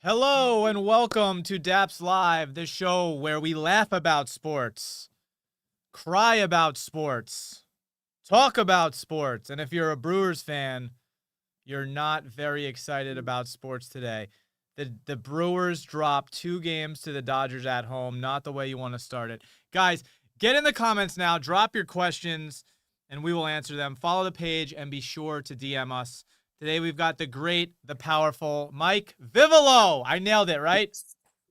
Hello and welcome to Dappz Live, the show where we laugh about sports, cry about sports, talk about sports. And if you're a Brewers fan, you're not very excited about sports today. The Brewers dropped 2 games to the Dodgers at home, not the way you want to start it. Guys, get in the comments now, drop your questions, and we will answer them. Follow the page and be sure to DM us. Today we've got the great, the powerful Mike Vivolo. I nailed it, right?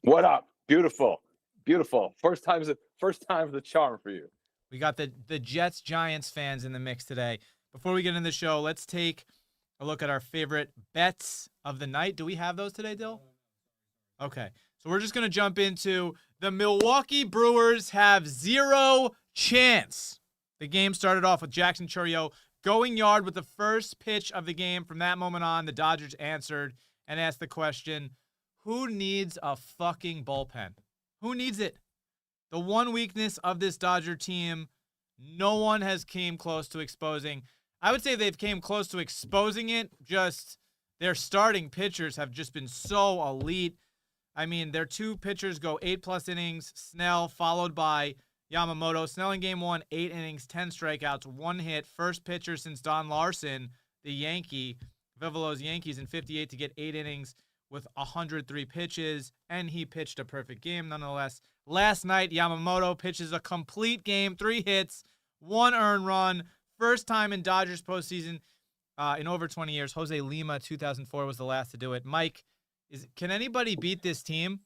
What up? Beautiful. Beautiful. First time's the charm for you. We got the Jets Giants fans in the mix today. Before we get into the show, let's take a look at our favorite bets of the night. Do we have those today, Dill? Okay. So we're just going to jump into the Milwaukee Brewers have 0 chance. The game started off with Jackson Chourio going yard with the first pitch of the game. From that moment on, the Dodgers answered and asked the question, who needs a fucking bullpen? Who needs it? The one weakness of this Dodger team, no one has came close to exposing. I would say they've came close to exposing it. Just their starting pitchers have just been so elite. I mean, their 2 pitchers go 8+ innings. Snell followed by Yamamoto. Snell in game 1, 8 innings, 10 strikeouts, 1 hit. First pitcher since Don Larson, the Yankee, Vivolo's Yankees in 58 to get 8 innings with 103 pitches, and he pitched a perfect game nonetheless. Last night, Yamamoto pitches a complete game, 3 hits, 1 earned run. First time in Dodgers postseason in over 20 years. Jose Lima, 2004, was the last to do it. Mike, can anybody beat this team?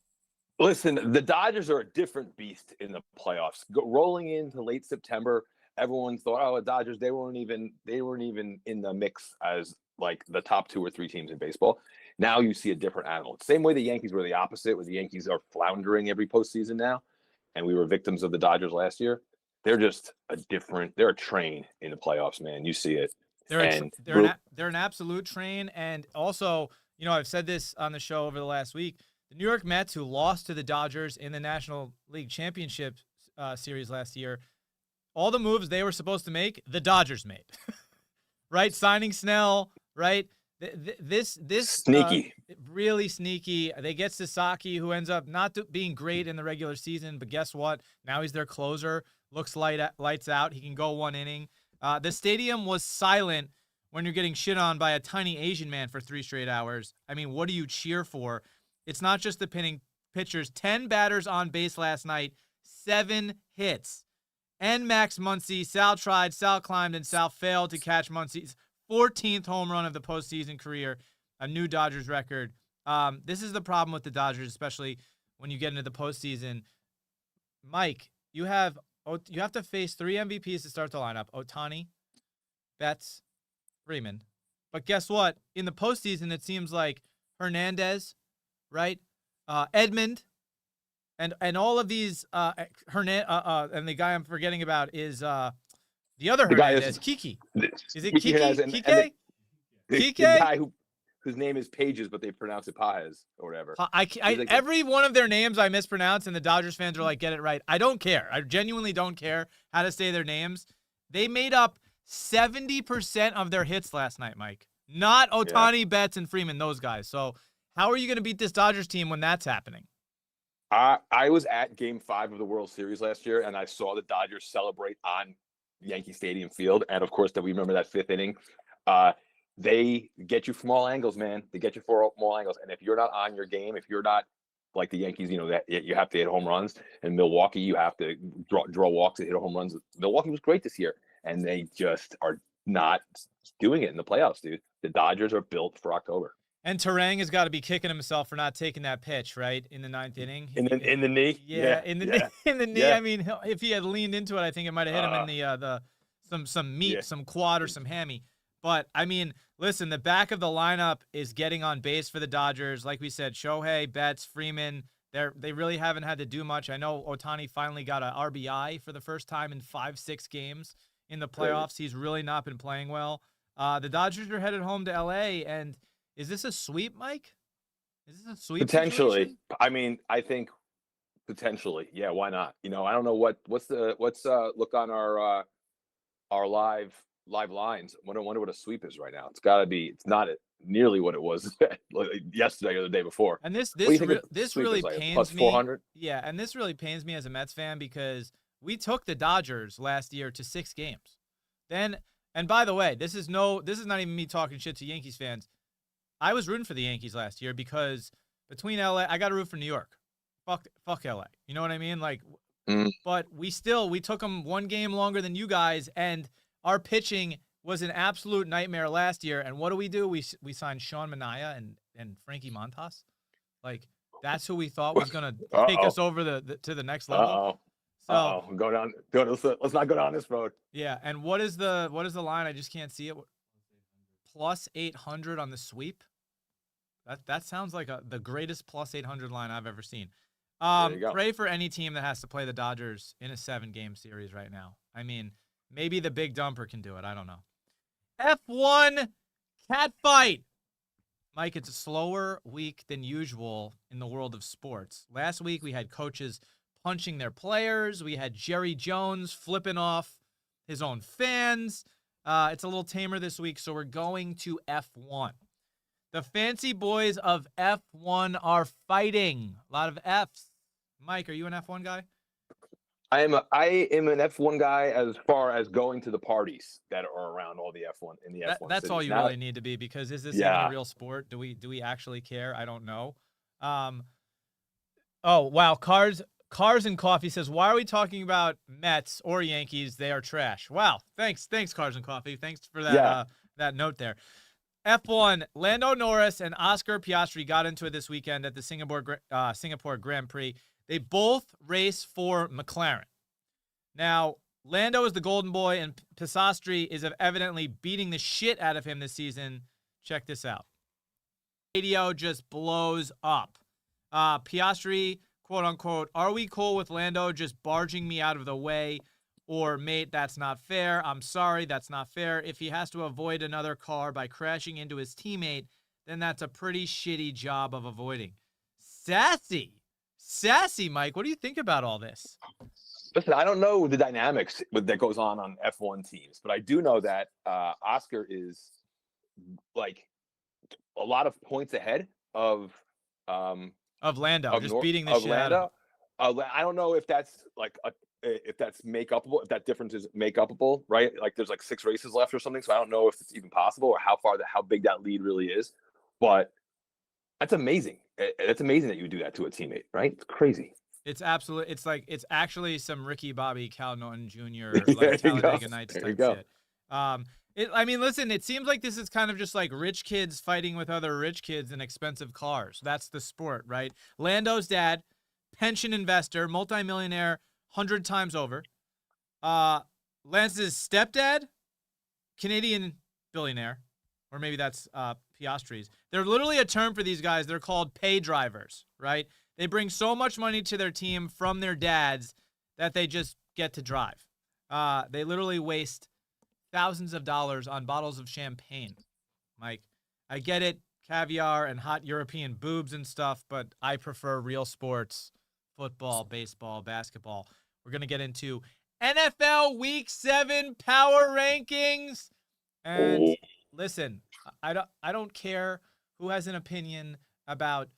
Listen, the Dodgers are a different beast in the playoffs. Rolling into late September, everyone thought, "Oh, the Dodgers, they weren't even in the mix as like the top 2 or 3 teams in baseball." Now you see a different animal. Same way the Yankees were the opposite, where the Yankees are floundering every postseason now, and we were victims of the Dodgers last year. They're just they're a train in the playoffs, man. You see it. They're an absolute train. And also, you know, I've said this on the show over the last week. The New York Mets, who lost to the Dodgers in the National League Championship Series last year, all the moves they were supposed to make, the Dodgers made. Right? Signing Snell, right? This sneaky, really sneaky. They get Sasaki, who ends up not being great in the regular season, but guess what? Now he's their closer. Looks lights out. He can go 1 inning. The stadium was silent when you're getting shit on by a tiny Asian man for 3 straight hours. I mean, what do you cheer for? It's not just the pinning pitchers. 10 batters on base last night, 7 hits. And Max Muncy, Sal tried, Sal climbed, and Sal failed to catch Muncy's 14th home run of the postseason career, a new Dodgers record. This is the problem with the Dodgers, especially when you get into the postseason. Mike, you have to face 3 MVPs to start the lineup: Ohtani, Betts, Freeman. But guess what? In the postseason, it seems like Hernandez, right? Edmund, and all of these and the guy I'm forgetting about is the other Hernandez, Kiki. Is it Kiki? Kike? The guy whose name is Pages, but they pronounce it Paez or whatever. Every one of their names I mispronounce, and the Dodgers fans are like, get it right. I don't care. I genuinely don't care how to say their names. They made up 70% of their hits last night, Mike. Not Ohtani, Betts, and Freeman, those guys. So how are you going to beat this Dodgers team when that's happening? I was at Game 5 of the World Series last year, and I saw the Dodgers celebrate on Yankee Stadium field. And, of course, that we remember that 5th inning. They get you from all angles, man. They get you from all angles. And if you're not on your game, if you're not like the Yankees, you know, that you have to hit home runs. And Milwaukee, you have to draw walks and hit home runs. Milwaukee was great this year, and they just are not doing it in the playoffs, dude. The Dodgers are built for October. And Terang has got to be kicking himself for not taking that pitch, right, in the 9th inning. In the knee? Yeah, in the knee. Yeah. I mean, if he had leaned into it, I think it might have hit him in some meat, some quad or some hammy. But, I mean, listen, the back of the lineup is getting on base for the Dodgers. Like we said, Shohei, Betts, Freeman, they really haven't had to do much. I know Ohtani finally got an RBI for the first time in 5-6 games in the playoffs. He's really not been playing well. The Dodgers are headed home to L.A., and is this a sweep, Mike? Is this a sweep potentially situation? I mean, I think potentially. Yeah, why not? You know, I don't know what's look on our live live lines. I wonder what a sweep is right now. It's got to be. It's not nearly what it was yesterday or the day before. And this What do you think this sweep really is, like, pains plus me. 400? Yeah, and this really pains me as a Mets fan because we took the Dodgers last year to 6 games. Then, and by the way, this is not even me talking shit to Yankees fans. I was rooting for the Yankees last year because between LA, I got to root for New York. Fuck LA. You know what I mean? Like, but we took them 1 game longer than you guys, and our pitching was an absolute nightmare last year. And what do? We signed Sean Manaea and Frankie Montas. Like, that's who we thought was gonna take us over to the next level. So go down. Let's not go down this road. Yeah, and what is the line? I just can't see it. Plus 800 on the sweep. That sounds like the greatest plus 800 line I've ever seen. Pray for any team that has to play the Dodgers in a 7-game series right now. I mean, maybe the big dumper can do it. I don't know. F1 cat fight. Mike, it's a slower week than usual in the world of sports. Last week we had coaches punching their players. We had Jerry Jones flipping off his own fans. It's a little tamer this week, so we're going to F1. The fancy boys of F1 are fighting. A lot of Fs. Mike, are you an F1 guy? I am an F1 guy as far as going to the parties that are around all the F1 in the F1. That's cities. all you really need to be, because is this even a real sport? Do we actually care? I don't know. Oh wow, Cars and Coffee says, why are we talking about Mets or Yankees? They are trash. Wow, thanks Cars and Coffee. Thanks for that that note there. F1, Lando Norris and Oscar Piastri got into it this weekend at the Singapore Grand Prix. They both race for McLaren. Now, Lando is the golden boy, and Piastri is evidently beating the shit out of him this season. Check this out. Radio just blows up. Piastri, quote unquote, are we cool with Lando just barging me out of the way? Or, mate, that's not fair. I'm sorry, that's not fair. If he has to avoid another car by crashing into his teammate, then that's a pretty shitty job of avoiding. Sassy, Mike. What do you think about all this? Listen, I don't know the dynamics that goes on F1 teams, but I do know that Oscar is like a lot of points ahead of Lando, just beating the shit out of him. I don't know if that's if that's make-upable, if that difference is make-upable, right? Like there's like 6 races left or something, so I don't know if it's even possible or how big that lead really is. But that's amazing. It's amazing that you would do that to a teammate, right? It's crazy. It's absolutely. It's actually some Ricky Bobby Cal Norton Jr. like Talladega Nights type shit. I mean, listen. It seems like this is kind of just like rich kids fighting with other rich kids in expensive cars. That's the sport, right? Lando's dad, pension investor, multimillionaire, 100 times over. Lance's stepdad, Canadian billionaire, or maybe that's Piastri's. They're literally a term for these guys. They're called pay drivers, right? They bring so much money to their team from their dads that they just get to drive. They literally waste thousands of dollars on bottles of champagne. Mike, I get it, caviar and hot European boobs and stuff, but I prefer real sports, football, baseball, basketball. We're going to get into NFL Week 7 power rankings. And listen, I don't care who has an opinion about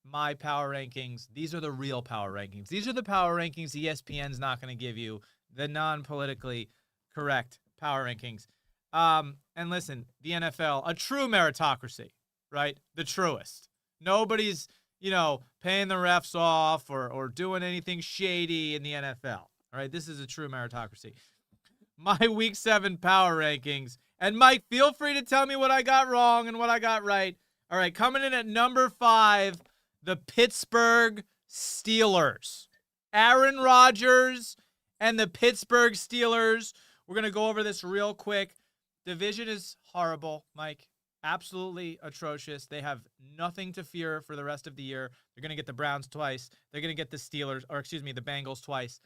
my power rankings. These are the real power rankings. These are the power rankings ESPN's not going to give you, the non-politically correct power rankings. And listen, the NFL, a true meritocracy, right? The truest. Nobody's, paying the refs off or doing anything shady in the NFL. All right, this is a true meritocracy. My Week 7 power rankings. And Mike, feel free to tell me what I got wrong and what I got right. All right, coming in at number 5, the Pittsburgh Steelers. Aaron Rodgers and the Pittsburgh Steelers. We're going to go over this real quick. Division is horrible, Mike. Absolutely atrocious. They have nothing to fear for the rest of the year. They're going to get the Browns twice. They're going to get the the Bengals twice.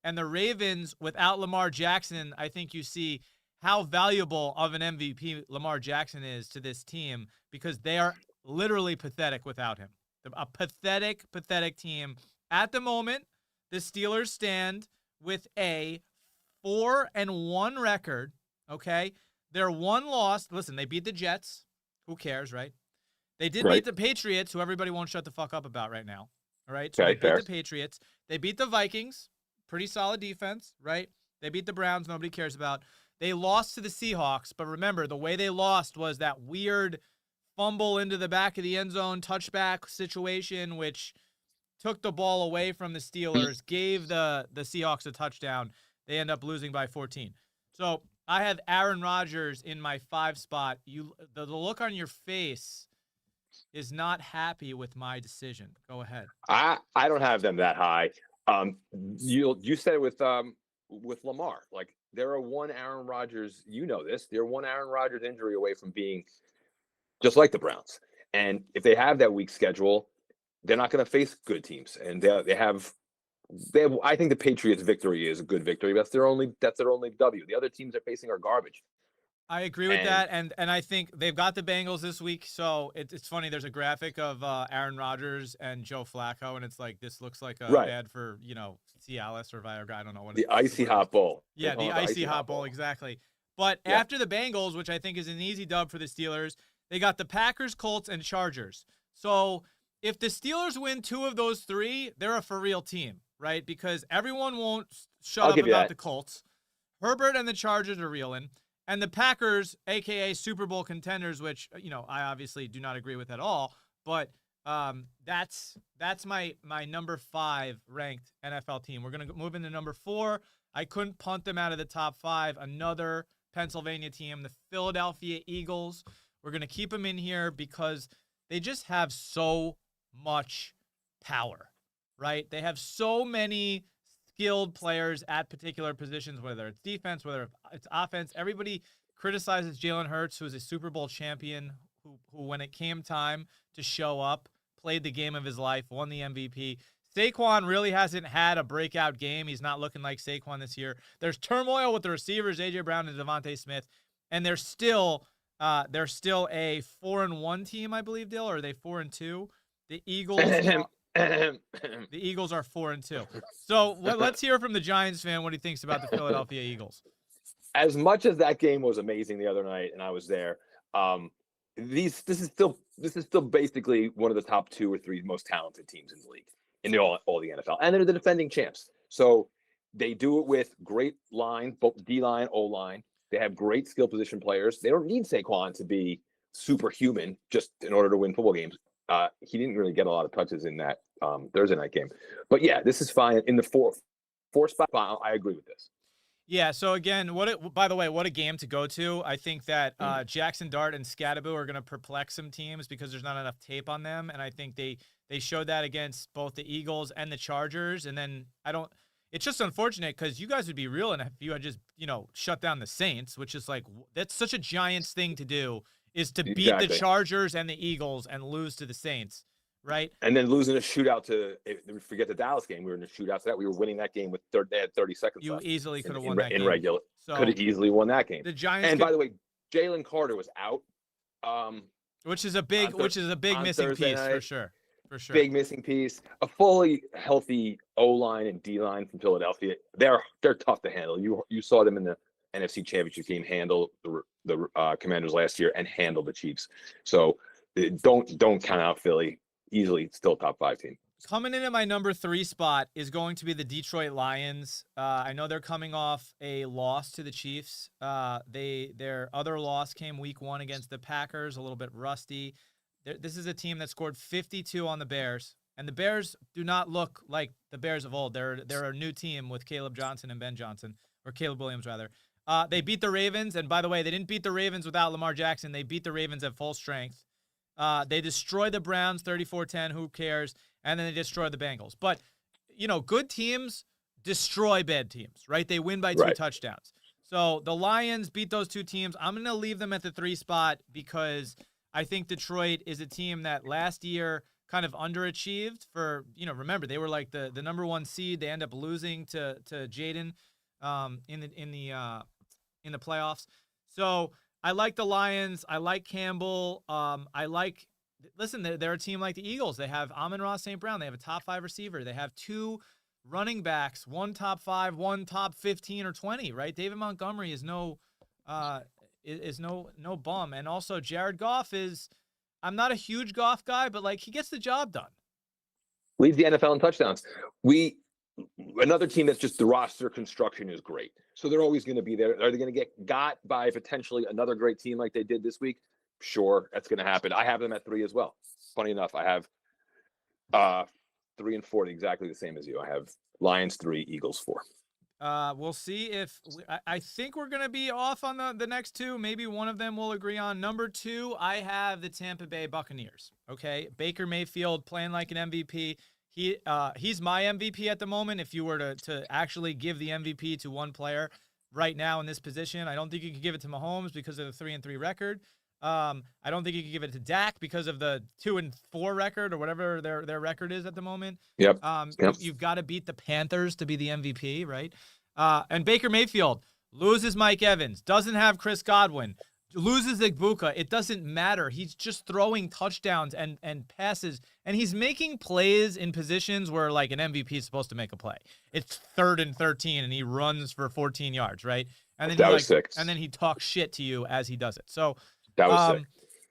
And the Ravens, without Lamar Jackson, I think you see how valuable of an MVP Lamar Jackson is to this team, because they are literally pathetic without him. A pathetic team. At the moment, the Steelers stand with a 4-1 record, okay? Their one loss, listen, they beat the Jets. Who cares, right? They did Right. beat the Patriots, who everybody won't shut the fuck up about right now. All right? So Okay, they beat fair. the Patriots. They beat the Vikings. Pretty solid defense, right? They beat the Browns, nobody cares about. They lost to the Seahawks, but remember, the way they lost was that weird fumble into the back of the end zone touchback situation, which took the ball away from the Steelers, gave the Seahawks a touchdown. They end up losing by 14. So I have Aaron Rodgers in my 5 spot. The look on your face is not happy with my decision. Go ahead. I don't have them that high. You said it with Lamar. Like they're a one Aaron Rodgers. You know this. They're one Aaron Rodgers injury away from being just like the Browns. And if they have that weak schedule, they're not going to face good teams. And they have. I think the Patriots' victory is a good victory. That's their only W. The other teams they're facing are garbage. I agree with that, and I think they've got the Bengals this week. So it's funny. There's a graphic of Aaron Rodgers and Joe Flacco, and it's like this looks like a ad for Cialis or Viagra. I don't know what the icy hot bowl. Yeah, the icy hot bowl, exactly. But after the Bengals, which I think is an easy dub for the Steelers, they got the Packers, Colts, and Chargers. So if the Steelers win 2 of those 3, they're a for real team, right? Because everyone won't shut up about the Colts. Herbert and the Chargers are reeling. And the Packers, a.k.a. Super Bowl contenders, which, I obviously do not agree with at all, but that's my number 5 ranked NFL team. We're going to move into number 4. I couldn't punt them out of the top 5. Another Pennsylvania team, the Philadelphia Eagles. We're going to keep them in here because they just have so much power, right? They have so many skilled players at particular positions, whether it's defense, whether it's offense. Everybody criticizes Jalen Hurts, who is a Super Bowl champion, who when it came time to show up, played the game of his life, won the MVP. Saquon really hasn't had a breakout game. He's not looking like Saquon this year. There's turmoil with the receivers, A.J. Brown and Devontae Smith, and they're still a 4-1 team, I believe, Dill, or are they 4-2? The Eagles the Eagles are 4-2. So let's hear from the Giants fan what he thinks about the Philadelphia Eagles. As much as that game was amazing the other night, and I was there, this is still basically one of the top 2 or 3 most talented teams in the league in all the NFL, and they're the defending champs. So they do it with great line, both D line, O line. They have great skill position players. They don't need Saquon to be superhuman just in order to win football games. He didn't really get a lot of touches in that Thursday night game. But yeah, this is fine. In the four spot, I agree with this. Yeah, so again, by the way, what a game to go to. I think that Jackson Dart and Scatterbo are going to perplex some teams because there's not enough tape on them. And I think they showed that against both the Eagles and the Chargers. And then it's just unfortunate because you guys would be real enough if you had just, shut down the Saints, which is like, that's such a Giants thing to do, is to beat the Chargers and the Eagles and lose to the Saints, right? And then losing a shootout forget the Dallas game. We were in a shootout to that. We were winning that game with they had 30 seconds left. You easily could have won that game. In regular. So could have easily won that game. The Giants. And by the way, Jalen Carter was out. Which is a big missing piece night, for sure. Big missing piece. A fully healthy O-line and D-line from Philadelphia. They're tough to handle. You saw them in the NFC Championship game handle the Commanders last year and handle the Chiefs. So don't count out Philly. Easily still top 5 team. Coming in at my number 3 spot is going to be the Detroit Lions. I know they're coming off a loss to the Chiefs. Their other loss came week 1 against the Packers, a little bit rusty. This is a team that scored 52 on the Bears, and the Bears do not look like the Bears of old. They're a new team with Caleb Johnson and Ben Johnson, or Caleb Williams rather. They beat the Ravens, and by the way, they didn't beat the Ravens without Lamar Jackson. They beat the Ravens at full strength. They destroyed the Browns 34-10. Who cares? And then they destroyed the Bengals. But, good teams destroy bad teams, right? They win by 2 touchdowns. So the Lions beat those 2 teams. I'm going to leave them at the 3 spot because I think Detroit is a team that last year kind of underachieved for, remember, they were like the number 1 seed. They end up losing to Jaden in the playoffs. So I like the Lions. I like Campbell. They're a team like the Eagles. They have Amon-Ra St. Brown. They have a top 5 receiver. They have 2 running backs, 1 top 5, 1 top 15 or 20, right? David Montgomery is no is no bum. And also Jared Goff I'm not a huge Goff guy, but like he gets the job done. Leads the NFL in touchdowns. Another team that's just the roster construction is great. So they're always going to be there. Are they going to get got by potentially another great team like they did this week? Sure, that's going to happen. I have them at 3 as well. Funny enough, I have 3 and 4, exactly the same as you. I have Lions 3, Eagles 4. We'll see if I think we're going to be off on the next two. Maybe one of them we'll agree on. Number 2, I have the Tampa Bay Buccaneers. Okay. Baker Mayfield playing like an MVP. He's my MVP at the moment. If you were to actually give the MVP to one player right now in this position, I don't think you could give it to Mahomes because of the 3-3 record. I don't think you could give it to Dak because of the 2-4 record or whatever their record is at the moment. Yep. You've got to beat the Panthers to be the MVP, right? And Baker Mayfield loses Mike Evans, doesn't have Chris Godwin, loses Igbuka. It doesn't matter. He's just throwing touchdowns and passes, and he's making plays in positions where like an MVP is supposed to make a play. It's 3rd and 13, and he runs for 14 yards, right? And then that was 6. And then he talks shit to you as he does it. So that was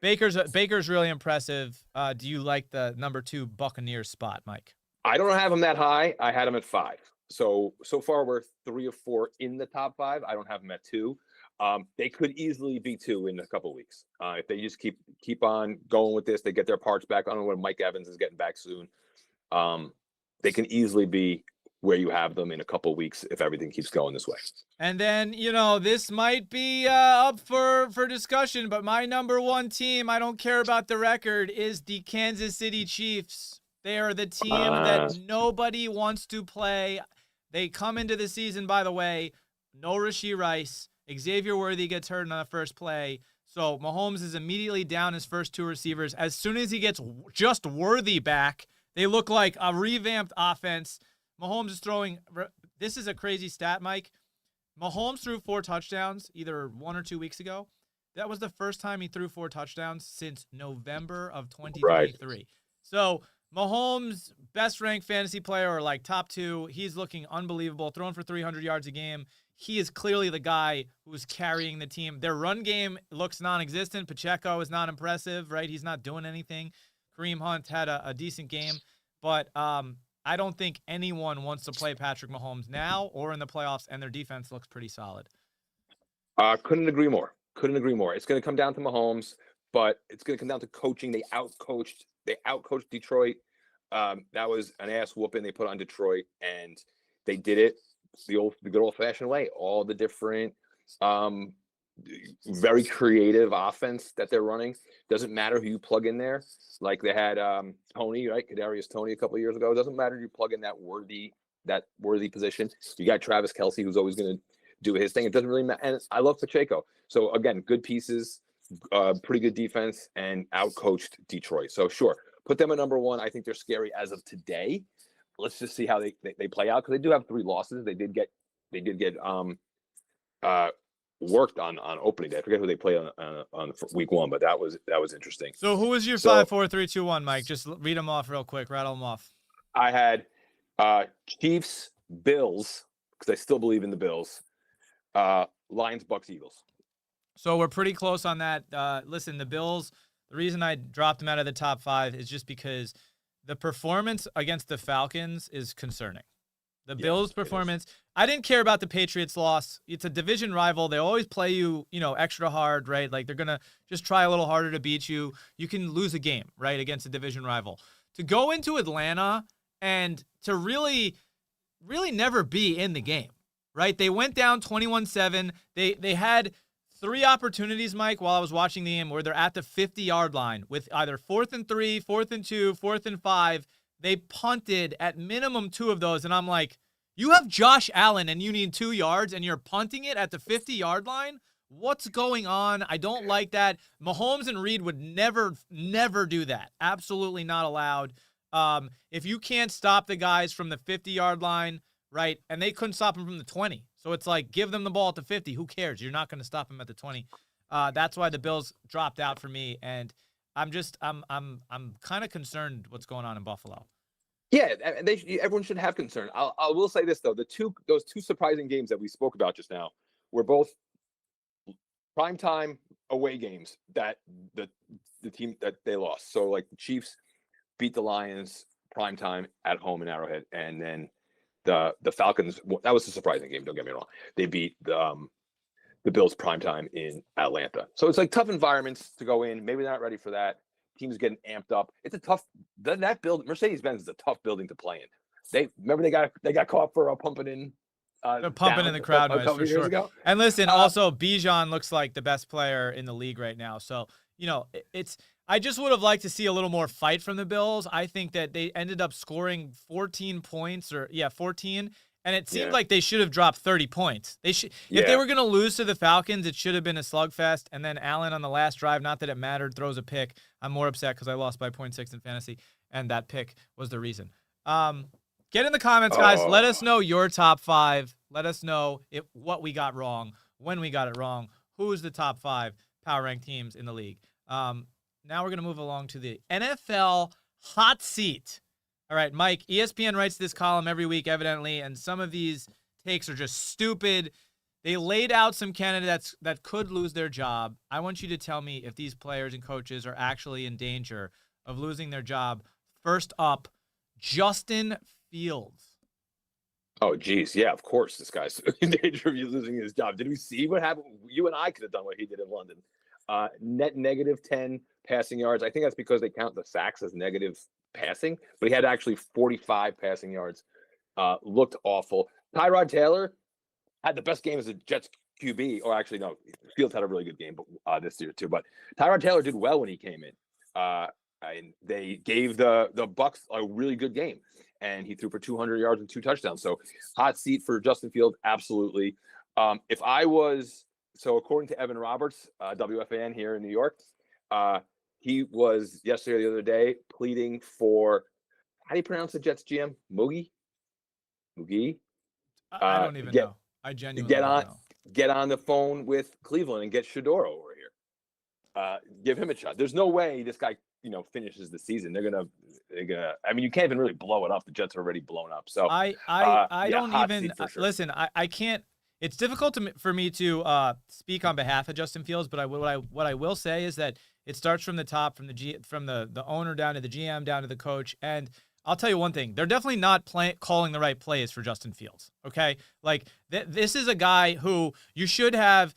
6. Baker's really impressive. Do you like the number 2 Buccaneers spot, Mike? I don't have him that high. I had him at 5. So far we're 3 or 4 in the top 5. I don't have them at 2. They could easily be 2 in a couple of weeks. If they just keep on going with this, they get their parts back. I don't know when Mike Evans is getting back soon. They can easily be where you have them in a couple of weeks if everything keeps going this way. And then, this might be up for discussion, but my number 1 team, I don't care about the record, is the Kansas City Chiefs. They are the team that nobody wants to play. They come into the season, by the way, no Rashee Rice. Xavier Worthy gets hurt on the first play. So Mahomes is immediately down his first 2 receivers. As soon as he gets just Worthy back, they look like a revamped offense. Mahomes is throwing – this is a crazy stat, Mike. Mahomes threw 4 touchdowns either 1 or 2 weeks ago. That was the first time he threw 4 touchdowns since November of 2023. Right. So Mahomes, best-ranked fantasy player or like top 2. He's looking unbelievable, throwing for 300 yards a game. He is clearly the guy who's carrying the team. Their run game looks non-existent. Pacheco is not impressive, right? He's not doing anything. Kareem Hunt had a decent game, but I don't think anyone wants to play Patrick Mahomes now or in the playoffs, and their defense looks pretty solid. Couldn't agree more. It's going to come down to Mahomes, but it's going to come down to coaching. They outcoached Detroit. That was an ass whooping they put on Detroit, and they did it the good old-fashioned way. All the different very creative offense that they're running. Doesn't matter who you plug in there. Like they had Tony, right? Kadarius Toney a couple of years ago. It doesn't matter if you plug in that worthy position. You got Travis Kelce, who's always going to do his thing. It doesn't really matter. And I love Pacheco. So again, good pieces, pretty good defense, and outcoached Detroit. So sure, put them at number 1. I think they're scary as of today. Let's just see how they play out, because they do have 3 losses. They did get worked on opening day. I forget who they played on week 1, but that was interesting. So who was your 5, 4, 3, 2, 1, Mike? Just read them off real quick. Rattle them off. I had Chiefs, Bills, because I still believe in the Bills. Lions, Bucks, Eagles. So we're pretty close on that. Listen, the Bills, the reason I dropped them out of the top 5 is just because the performance against the Falcons is concerning. The Bills' performance, I didn't care about the Patriots' loss. It's a division rival. They always play you, extra hard, right? Like they're going to just try a little harder to beat you. You can lose a game, right, against a division rival. To go into Atlanta and to really, really never be in the game, right? They went down 21-7. They had 3 opportunities, Mike, while I was watching the game where they're at the 50-yard line with either 4th and 3, 4th and 2, 4th and 5. They punted at minimum 2 of those, and I'm like, you have Josh Allen and you need 2 yards and you're punting it at the 50-yard line? What's going on? I don't like that. Mahomes and Reed would never do that. Absolutely not allowed. If you can't stop the guys from the 50-yard line, right, and they couldn't stop them from the 20. So it's like, give them the ball at the 50. Who cares? You're not going to stop them at the 20. That's why the Bills dropped out for me, and I'm kind of concerned what's going on in Buffalo. Yeah, everyone should have concern. I will say this though: those two surprising games that we spoke about just now were both primetime away games that the team that they lost. So like the Chiefs beat the Lions primetime at home in Arrowhead, and then the Falcons. That was a surprising game. Don't get me wrong. They beat the Bills primetime in Atlanta. So it's like tough environments to go in. Maybe they're not ready for that. Teams getting amped up. It's a tough. That build Mercedes-Benz is a tough building to play in. They got caught for pumping in. They're pumping in the crowd noise for sure. Ago. And listen, also Bijan looks like the best player in the league right now. So I just would have liked to see a little more fight from the Bills. I think that they ended up scoring 14 points 14. And it seemed like they should have dropped 30 points. If they were going to lose to the Falcons, it should have been a slugfest. And then Allen on the last drive, not that it mattered, throws a pick. I'm more upset because I lost by 0.6 in fantasy, and that pick was the reason. Get in the comments, guys. Let us know your top 5. Let us know what we got wrong, when we got it wrong, who is the top 5 power ranked teams in the league. Now we're going to move along to the NFL hot seat. All right, Mike, ESPN writes this column every week, evidently, and some of these takes are just stupid. They laid out some candidates that could lose their job. I want you to tell me if these players and coaches are actually in danger of losing their job. First up, Justin Fields. Oh, geez. Yeah, of course this guy's in danger of losing his job. Did we see what happened? You and I could have done what he did in London. Net negative 10 passing yards. I think that's because they count the sacks as negative passing, but he had actually 45 passing yards. Looked awful. Tyrod Taylor had the best game as a Jets QB, or actually no, Fields had a really good game this year too. But Tyrod Taylor did well when he came in. And they gave the Bucks a really good game, and he threw for 200 yards and 2 touchdowns. So hot seat for Justin Fields, absolutely. According to Evan Roberts, WFAN here in New York, he was yesterday or the other day pleading for, how do you pronounce the Jets GM? Moogie? I don't even know. I genuinely don't know. Get on the phone with Cleveland and get Shador over here. Give him a shot. There's no way this guy, finishes the season. They're gonna. I mean, you can't even really blow it up. The Jets are already blown up. So I don't even sure. Listen. I can't. It's difficult for me to speak on behalf of Justin Fields, but what I will say is that it starts from the top, from the owner down to the GM, down to the coach. And I'll tell you one thing: they're definitely not calling the right plays for Justin Fields. Okay, like this is a guy who you should have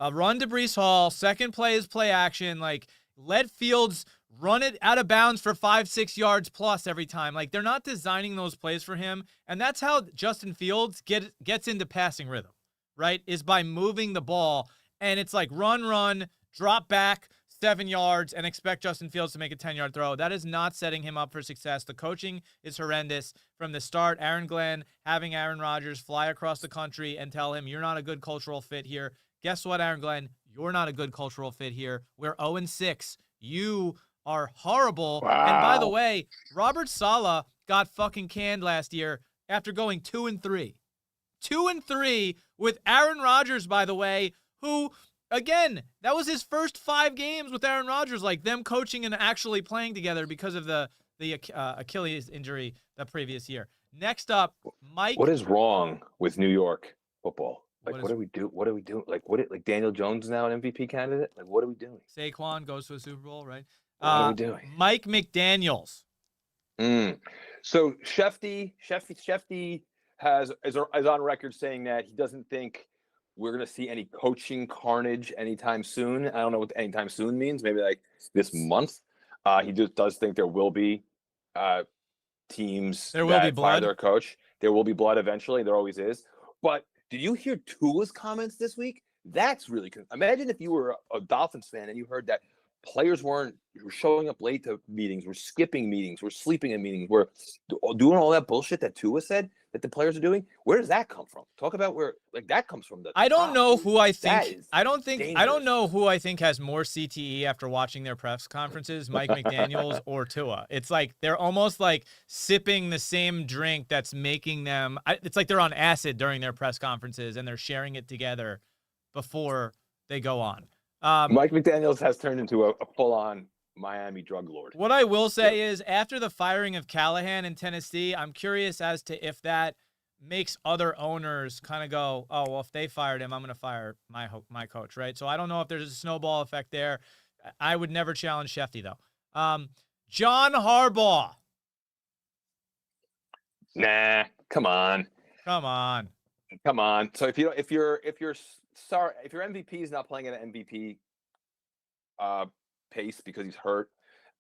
a run to Breece Hall. Second play is play action. Like let Fields run it out of bounds for 5-6 yards plus every time. Like they're not designing those plays for him, and that's how Justin Fields gets into passing rhythm. Right, is by moving the ball, and it's like run, drop back 7 yards, and expect Justin Fields to make a 10-yard throw. That is not setting him up for success. The coaching is horrendous from the start. Aaron Glenn having Aaron Rodgers fly across the country and tell him, you're not a good cultural fit here. Guess what, Aaron Glenn? You're not a good cultural fit here. We're 0-6. You are horrible. Wow. And by the way, Robert Saleh got fucking canned last year after going 2-3. 2-3 with Aaron Rodgers, by the way, who, again, that was his first 5 games with Aaron Rodgers, like them coaching and actually playing together because of the Achilles injury the previous year. Next up, Mike. What is wrong with New York football? Like, what do we do? What are we doing? Like, Daniel Jones now an MVP candidate? Like, what are we doing? Saquon goes to a Super Bowl, right? What are we doing? Mike McDaniels. So Shefty is on record saying that he doesn't think we're going to see any coaching carnage anytime soon. I don't know what anytime soon means. Maybe like this month. He just does think there will be teams that fire their coach. There will be blood eventually. There always is. But did you hear Tua's comments this week? That's really – imagine if you were a Dolphins fan and you heard that players were showing up late to meetings, were skipping meetings, were sleeping in meetings, were doing all that bullshit that Tua said that the players are doing. Where does that come from? Talk about where that comes from. I don't know who I think. I don't know who I think has more CTE after watching their press conferences, Mike McDaniels or Tua. It's like they're almost like sipping the same drink that's making them. It's like they're on acid during their press conferences and they're sharing it together before they go on. Mike McDaniels has turned into a full-on Miami drug lord. What I will say is after the firing of Callahan in Tennessee, I'm curious as to if that makes other owners kind of go, oh, well, if they fired him, I'm going to fire my coach, right? So I don't know if there's a snowball effect there. I would never challenge Shefty, though. John Harbaugh. Nah, come on. Come on. So if your MVP is not playing at an MVP pace because he's hurt,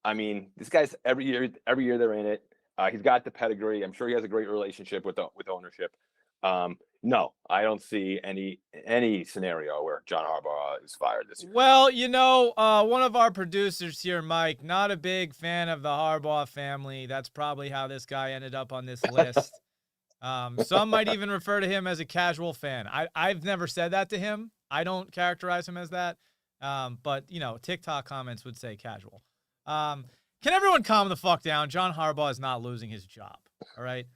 I mean, this guy's every year they're in it. He's got the pedigree. I'm sure he has a great relationship with ownership. No, I don't see any scenario where John Harbaugh is fired this year. Well, one of our producers here, Mike, not a big fan of the Harbaugh family. That's probably how this guy ended up on this list. Some might even refer to him as a casual fan. I've never said that to him. I don't characterize him as that. But TikTok comments would say casual. Can everyone calm the fuck down? John Harbaugh is not losing his job. All right.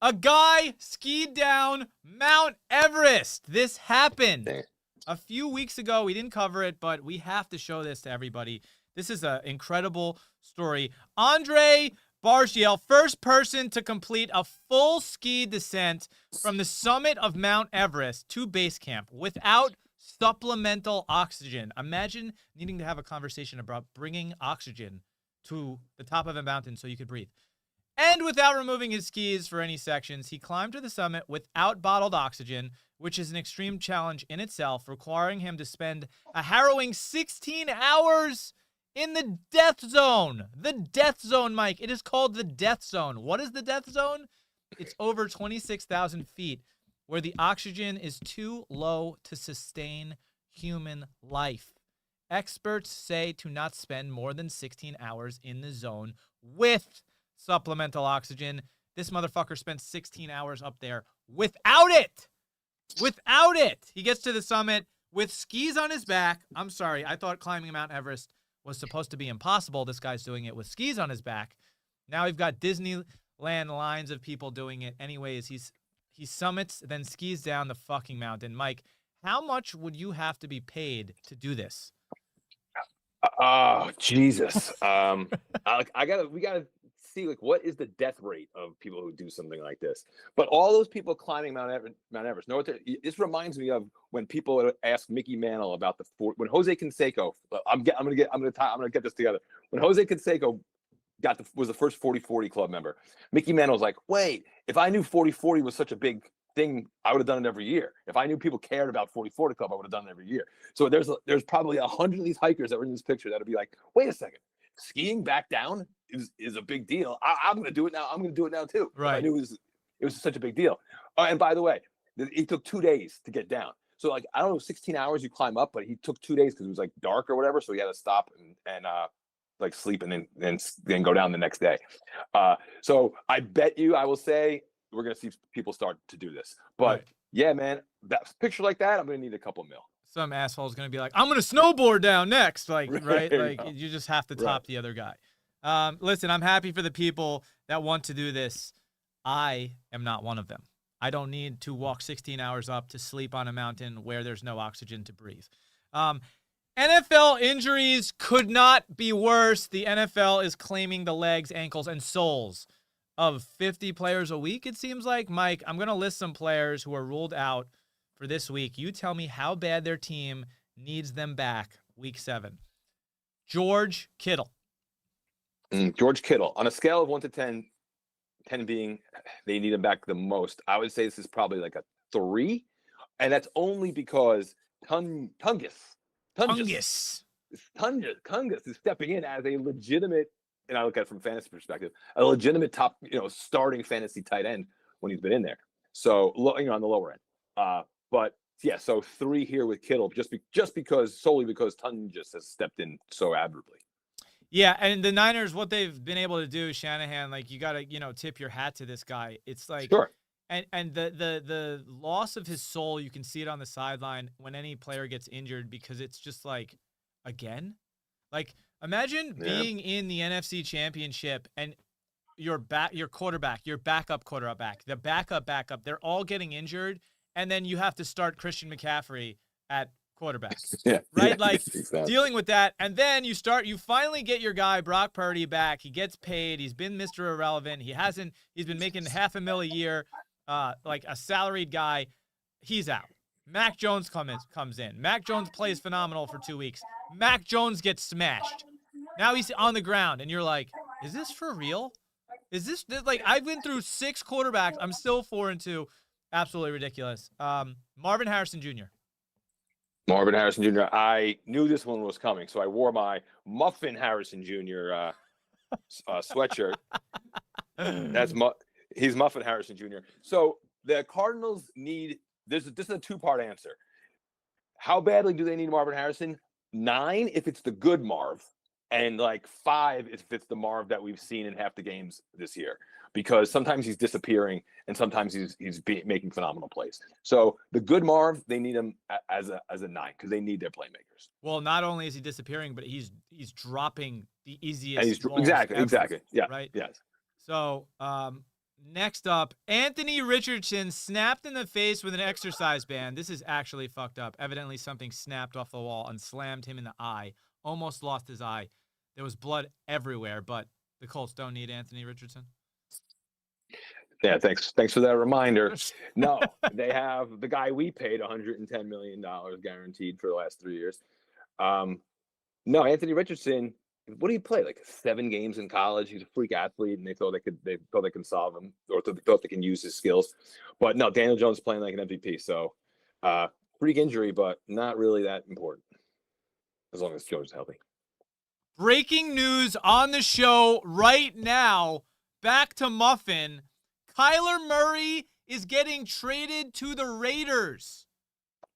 A guy skied down Mount Everest. This happened a few weeks ago. We didn't cover it, but we have to show this to everybody. This is an incredible story. Andre Bargiel, first person to complete a full ski descent from the summit of Mount Everest to base camp without supplemental oxygen. Imagine needing to have a conversation about bringing oxygen to the top of a mountain so you could breathe. And without removing his skis for any sections, he climbed to the summit without bottled oxygen, which is an extreme challenge in itself, requiring him to spend a harrowing 16 hours in the death zone. The death zone, Mike. It is called the death zone. What is the death zone? It's over 26,000 feet, where the oxygen is too low to sustain human life. Experts say to not spend more than 16 hours in the zone with supplemental oxygen. This motherfucker spent 16 hours up there without it. Without it. He gets to the summit with skis on his back. I'm sorry. I thought climbing Mount Everest was supposed to be impossible. This guy's doing it with skis on his back. Now we've got Disneyland lines of people doing it. Anyways, he summits, then skis down the fucking mountain. Mike, how much would you have to be paid to do this? Oh, Jesus. We gotta see what is the death rate of people who do something like this. But all those people climbing Mount Everest, this reminds me of when people ask Mickey Mantle about when Jose Canseco. I'm gonna get this together. When Jose Canseco was the first 40-40 club member, Mickey Mantle was like, wait, if I knew 40-40 was such a big thing, I would have done it every year. If I knew people cared about 40-40 club, I would have done it every year. So there's probably 100 of these hikers that were in this picture that'll be like, wait a second, skiing back down is a big deal. I'm going to do it now. I'm going to do it now too. Right. I knew it was such a big deal. And by the way, it took 2 days to get down. So I don't know, 16 hours you climb up, but he took 2 days because it was dark or whatever. So he had to stop and sleep and then go down the next day. So I bet you, I will say, we're going to see people start to do this. But right. Yeah, man, that picture like that, I'm going to need a couple mil. Some asshole's going to be like, I'm going to snowboard down next. Right? Like you just have to top the other guy. Listen, I'm happy for the people that want to do this. I am not one of them. I don't need to walk 16 hours up to sleep on a mountain where there's no oxygen to breathe. NFL injuries could not be worse. The NFL is claiming the legs, ankles, and soles of 50 players a week, it seems like. Mike, I'm going to list some players who are ruled out for this week. You tell me how bad their team needs them back week 7. George Kittle. George Kittle. On a scale of 1 to 10, 10 being they need him back the most, I would say this is probably like a 3. And that's only because Tungus is stepping in as a legitimate, and I look at it from fantasy perspective, a legitimate top, starting fantasy tight end when he's been in there. So, on the lower end. But yeah, so 3 here with Kittle, solely because Tungus has stepped in so admirably. Yeah, and the Niners, what they've been able to do, Shanahan, you got to, tip your hat to this guy. It's like, sure. And the loss of his soul, you can see it on the sideline when any player gets injured, because it's just again? Imagine being in the NFC Championship and your quarterback, your backup quarterback, the backup, they're all getting injured, and then you have to start Christian McCaffrey at quarterback. Yeah. Right? Yeah, exactly. Dealing with that, and then you finally get your guy Brock Purdy back. He gets paid. He's been Mr. Irrelevant. He's been making $500,000 a year. like a salaried guy, he's out. Mac Jones comes in. Mac Jones plays phenomenal for 2 weeks. Mac Jones gets smashed. Now he's on the ground, and you're like, is this for real? Is this like I've been through 6 quarterbacks? I'm still 4-2. Absolutely ridiculous. Marvin Harrison Jr. Marvin Harrison Jr. I knew this one was coming, so I wore my Muffin Harrison Jr. Sweatshirt. He's Muffin Harrison Jr. So the Cardinals need this is a 2-part answer. How badly do they need Marvin Harrison? 9 if it's the good Marv, and like 5 if it's the Marv that we've seen in half the games this year. Because sometimes he's disappearing and sometimes he's making phenomenal plays. So the good Marv, they need him as a 9 because they need their playmakers. Well, not only is he disappearing, but he's dropping the easiest. Exactly. Yeah. Right. Yes. So next up, Anthony Richardson snapped in the face with an exercise band. This is actually fucked up. Evidently, something snapped off the wall and slammed him in the eye. Almost lost his eye. There was blood everywhere, but the Colts don't need Anthony Richardson. Yeah, thanks for that reminder. No, they have the guy we paid $110 million guaranteed for the last 3 years. No, Anthony Richardson. What do you play? Like 7 games in college. He's a freak athlete, and they thought they can solve him, or thought they can use his skills. But no, Daniel Jones playing like an MVP. So freak injury, but not really that important as long as Jones is healthy. Breaking news on the show right now. Back to Muffin. Kyler Murray is getting traded to the Raiders.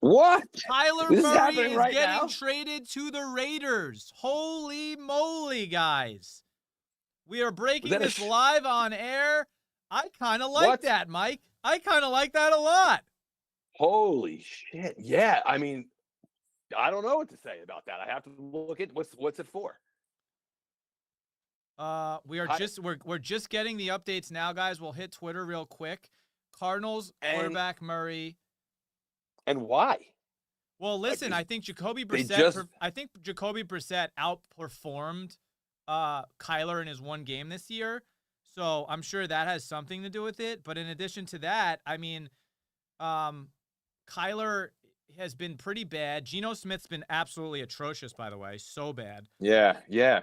What? Kyler Murray is getting traded to the Raiders. Holy moly, guys. We are breaking this live on air. I kind of like that, Mike. I kind of like that a lot. Holy shit. Yeah, I mean, I don't know what to say about that. I have to look at what's it for. We're just getting the updates now, guys. We'll hit Twitter real quick. Cardinals quarterback Murray. And why? Well, listen, I think Jacoby Brissett outperformed Kyler in his one game this year. So I'm sure that has something to do with it. But in addition to that, I mean, Kyler has been pretty bad. Geno Smith's been absolutely atrocious, by the way. So bad. Yeah.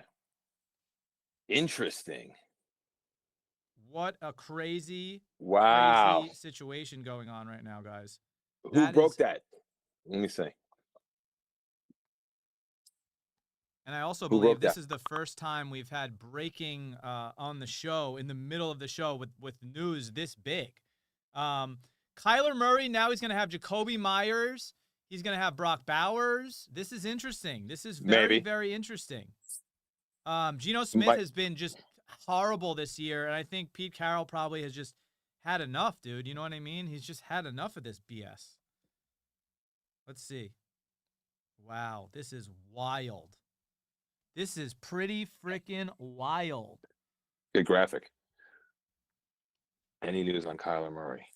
Interesting. What a crazy situation going on right now, guys. Who broke that? Let me see. And I also believe this is the first time we've had breaking on the show, in the middle of the show with news this big. Kyler Murray, now he's going to have Jacoby Myers. He's going to have Brock Bowers. This is interesting. This is very, very interesting. Geno Smith has been just horrible this year, and I think Pete Carroll probably has just had enough, dude. You know what I mean? He's just had enough of this BS. Let's see. Wow, this is wild. This is pretty freaking wild. Good graphic. Any news on Kyler Murray?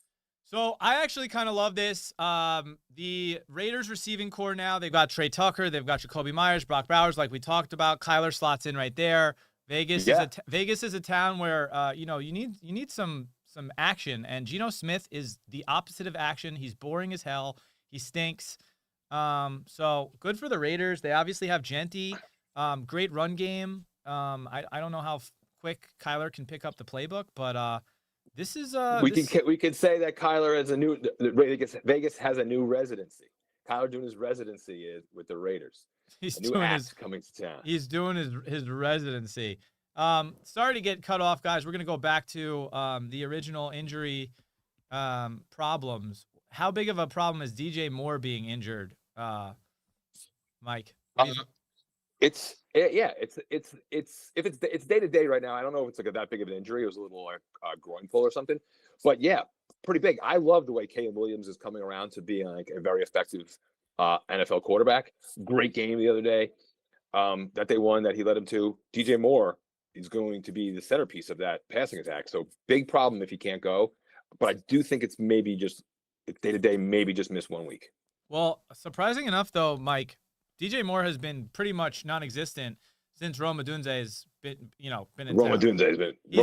So I actually kind of love this. The Raiders receiving core now, they've got Trey Tucker, they've got Jacoby Myers, Brock Bowers, like we talked about. Kyler slots in right there. Vegas is a town where you need some action, and Geno Smith is the opposite of action. He's boring as hell. He stinks. So good for the Raiders. They obviously have Genty. Great run game. I don't know how quick Kyler can pick up the playbook, but this is we could say that Kyler has Vegas has a new residency. Kyler doing his residency is with the Raiders. He's a new act coming to town. He's doing his residency. Sorry to get cut off, guys. We're gonna go back to the original injury problems. How big of a problem is DJ Moore being injured, Mike? It's day to day right now. I don't know if it's like that big of an injury. It was a little like groin pull or something, but yeah, pretty big. I love the way Caleb Williams is coming around to being like a very effective NFL quarterback. Great game the other day that they won that he led him to. DJ Moore is going to be the centerpiece of that passing attack. So big problem if he can't go, but I do think it's maybe just day to day, maybe just miss 1 week. Well, surprising enough though, Mike, DJ Moore has been pretty much non-existent since Rome Odunze has been in Rome Odunze has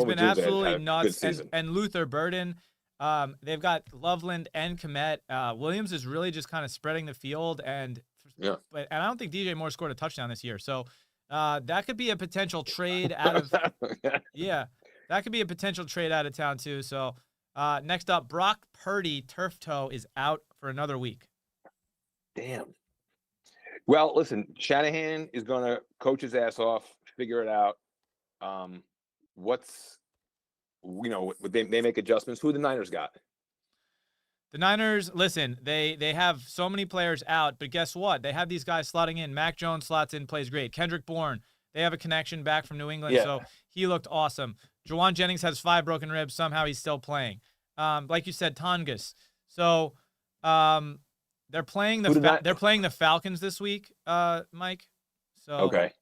been absolutely nuts. And Luther Burden, They've got Loveland and Kmet. Williams is really just kind of spreading the field, and I don't think DJ Moore scored a touchdown this year. So that could be a potential trade out of that could be a potential trade out of town too. So next up, Brock Purdy, turf toe, is out for another week. Damn. Well, listen, Shanahan is going to coach his ass off, figure it out. They make adjustments. Who the Niners got? The Niners, listen, they have so many players out, but guess what? They have these guys slotting in. Mac Jones slots in, plays great. Kendrick Bourne, they have a connection back from New England, so he looked awesome. Jawan Jennings has 5 broken ribs. Somehow he's still playing. Like you said, Tongas. So they're playing the Falcons this week, Mike. So okay.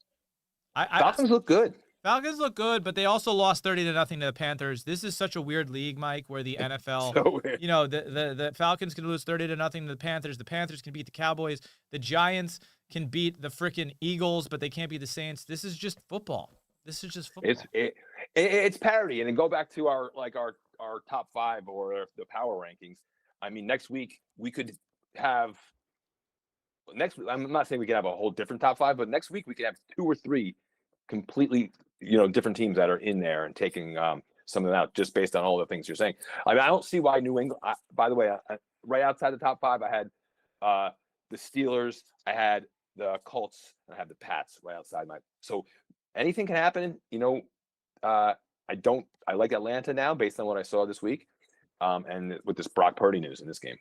Falcons look good. Falcons look good, but they also lost 30-0 to the Panthers. This is such a weird league, Mike, where the NFL, so weird. The Falcons can lose 30-0 to the Panthers. The Panthers can beat the Cowboys. The Giants can beat the freaking Eagles, but they can't beat the Saints. This is just football. It's parity, and then go back to our top 5 or the power rankings. I mean, next week we could have. I'm not saying we could have a whole different top 5, but next week we could have 2 or 3 completely different teams that are in there and taking some of them out just based on all the things you're saying. I mean, I don't see why New England. By the way, right outside the top 5, I had the Steelers, I had the Colts, and I had the Pats right outside my. So anything can happen. I like Atlanta now based on what I saw this week, and with this Brock Purdy news in this game.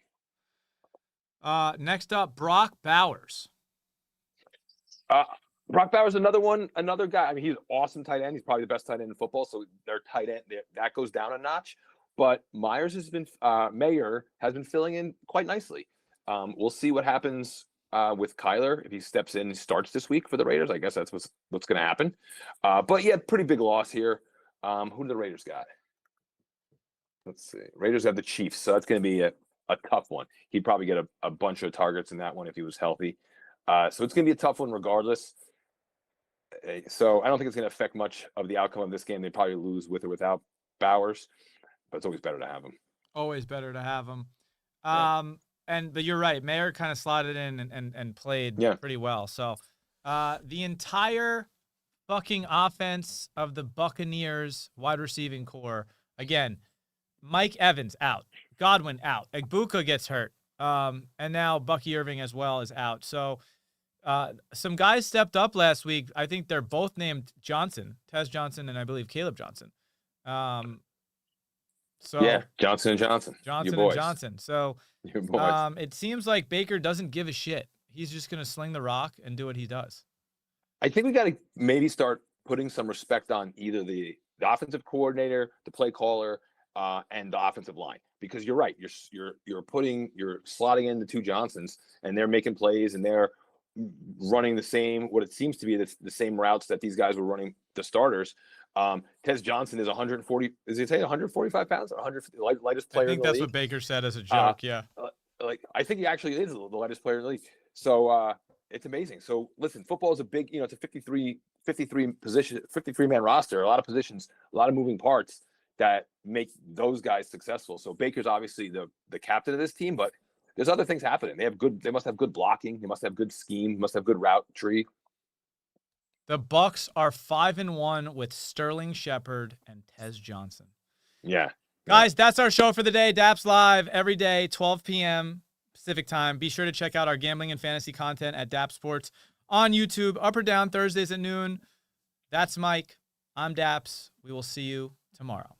Next up, Brock Bowers. Brock Bowers, another guy. I mean, he's an awesome tight end. He's probably the best tight end in football. So their tight end, that goes down a notch. But Mayer has been filling in quite nicely. We'll see what happens with Kyler if he steps in and starts this week for the Raiders. I guess that's what's going to happen. But yeah, pretty big loss here. Who do the Raiders got? Let's see. Raiders have the Chiefs, so that's going to be a tough one. He'd probably get a bunch of targets in that one if he was healthy. So it's going to be a tough one regardless. So I don't think it's going to affect much of the outcome of this game. They probably lose with or without Bowers, but it's always better to have him. Always better to have him. But you're right. Mayer kind of slotted in and played pretty well. So the entire fucking offense of the Buccaneers wide receiving core, again, Mike Evans out, Godwin out, Egbuka gets hurt, and now Bucky Irving as well is out. So some guys stepped up last week. I think they're both named Johnson, Tez Johnson, and I believe Caleb Johnson. Johnson and Johnson. So it seems like Baker doesn't give a shit. He's just going to sling the rock and do what he does. I think we got to maybe start putting some respect on either the offensive coordinator, the play caller, and the offensive line, because you're right. You're slotting in the 2 Johnsons, and they're making plays, and they're running what it seems to be the same routes that these guys were running, the starters. Tez Johnson is 140. Does he say 145 pounds? 100 lightest player. I think that's what Baker said as a joke. I think he actually is the lightest player in the league. So it's amazing. So listen, football is a big. It's a 53 man roster. A lot of positions, a lot of moving parts that make those guys successful. So Baker's obviously the captain of this team, but there's other things happening. They must have good blocking. They must have good scheme. Must have good route tree. The Bucs are 5-1 with Sterling Shepard and Tez Johnson. Yeah. Guys, that's our show for the day. Dappz Live every day, 12 p.m. Pacific time. Be sure to check out our gambling and fantasy content at Dappz Sports on YouTube, up or down Thursdays at noon. That's Mike. I'm Dappz. We will see you tomorrow.